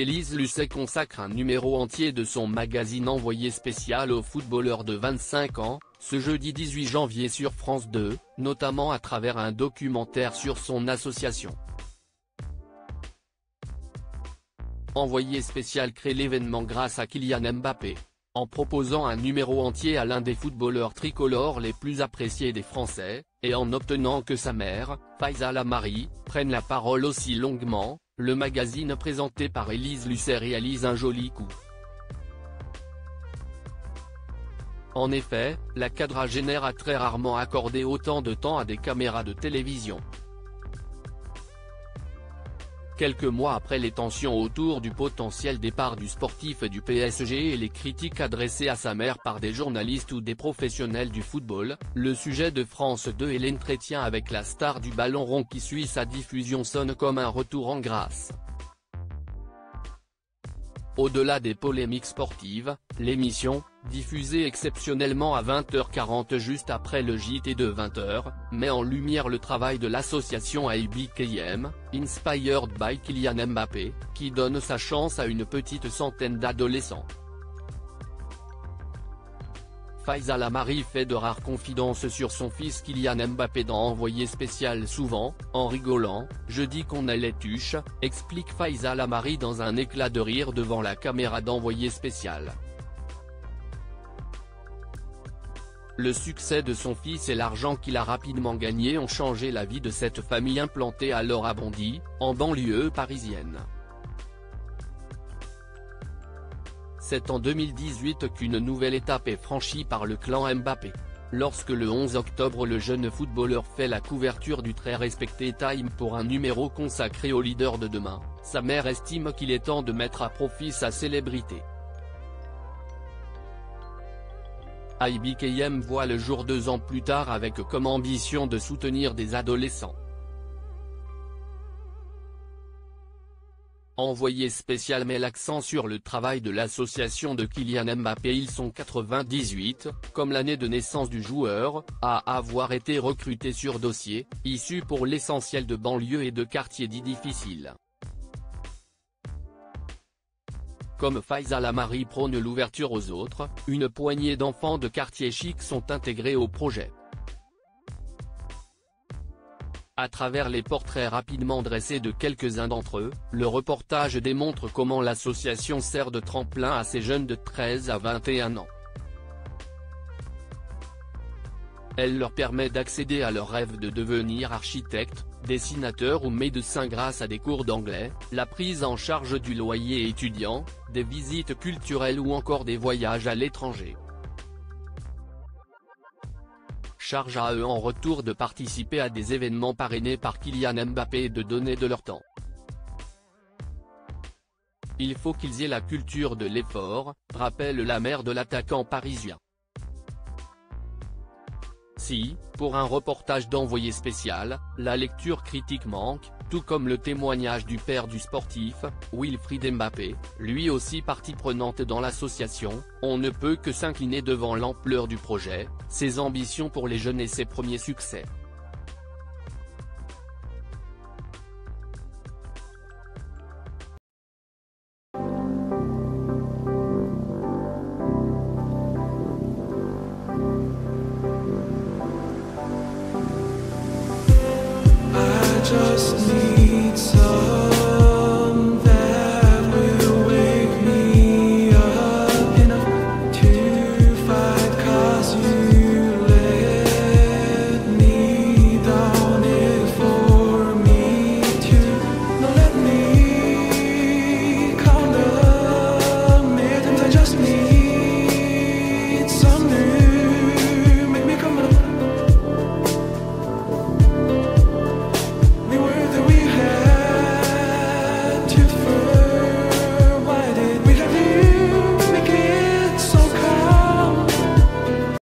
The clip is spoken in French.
Élise Lucet consacre un numéro entier de son magazine Envoyé spécial au footballeur de 25 ans, ce jeudi 18 janvier sur France 2, notamment à travers un documentaire sur son association. Envoyé spécial crée l'événement grâce à Kylian Mbappé. En proposant un numéro entier à l'un des footballeurs tricolores les plus appréciés des Français, et en obtenant que sa mère, Faiza Lamari, prenne la parole aussi longuement, le magazine présenté par Élise Lucet réalise un joli coup. En effet, la quadragénaire a très rarement accordé autant de temps à des caméras de télévision. Quelques mois après les tensions autour du potentiel départ du sportif du PSG et les critiques adressées à sa mère par des journalistes ou des professionnels du football, le sujet de France 2 et l'entretien avec la star du ballon rond qui suit sa diffusion sonne comme un retour en grâce. Au-delà des polémiques sportives, l'émission, diffusée exceptionnellement à 20h40 juste après le JT de 20h, met en lumière le travail de l'association IBKM, Inspired by Kylian Mbappé, qui donne sa chance à une petite centaine d'adolescents. Faiza Lamari fait de rares confidences sur son fils Kylian Mbappé dans Envoyé spécial souvent, en rigolant, « Je dis qu'on a les tuches », explique Faiza Lamari dans un éclat de rire devant la caméra d'Envoyé spécial. Le succès de son fils et l'argent qu'il a rapidement gagné ont changé la vie de cette famille implantée alors à Bondy, en banlieue parisienne. C'est en 2018 qu'une nouvelle étape est franchie par le clan Mbappé. Lorsque le 11 octobre le jeune footballeur fait la couverture du très respecté Time pour un numéro consacré au leader de demain, sa mère estime qu'il est temps de mettre à profit sa célébrité. IBKM voit le jour 2 ans plus tard avec comme ambition de soutenir des adolescents. Envoyé spécial met l'accent sur le travail de l'association de Kylian Mbappé. Ils sont 98, comme l'année de naissance du joueur, à avoir été recrutés sur dossier, issus pour l'essentiel de banlieues et de quartiers dits difficiles. Comme Faiza Lamari prône l'ouverture aux autres, une poignée d'enfants de quartiers chics sont intégrés au projet. À travers les portraits rapidement dressés de quelques-uns d'entre eux, le reportage démontre comment l'association sert de tremplin à ces jeunes de 13 à 21 ans. Elle leur permet d'accéder à leur rêve de devenir architecte, dessinateur ou médecin grâce à des cours d'anglais, la prise en charge du loyer étudiant, des visites culturelles ou encore des voyages à l'étranger. Charge à eux en retour de participer à des événements parrainés par Kylian Mbappé et de donner de leur temps. Il faut qu'ils aient la culture de l'effort, rappelle la mère de l'attaquant parisien. Si, pour un reportage d'Envoyé spécial, la lecture critique manque, tout comme le témoignage du père du sportif, Wilfried Mbappé, lui aussi partie prenante dans l'association, on ne peut que s'incliner devant l'ampleur du projet, ses ambitions pour les jeunes et ses premiers succès. Just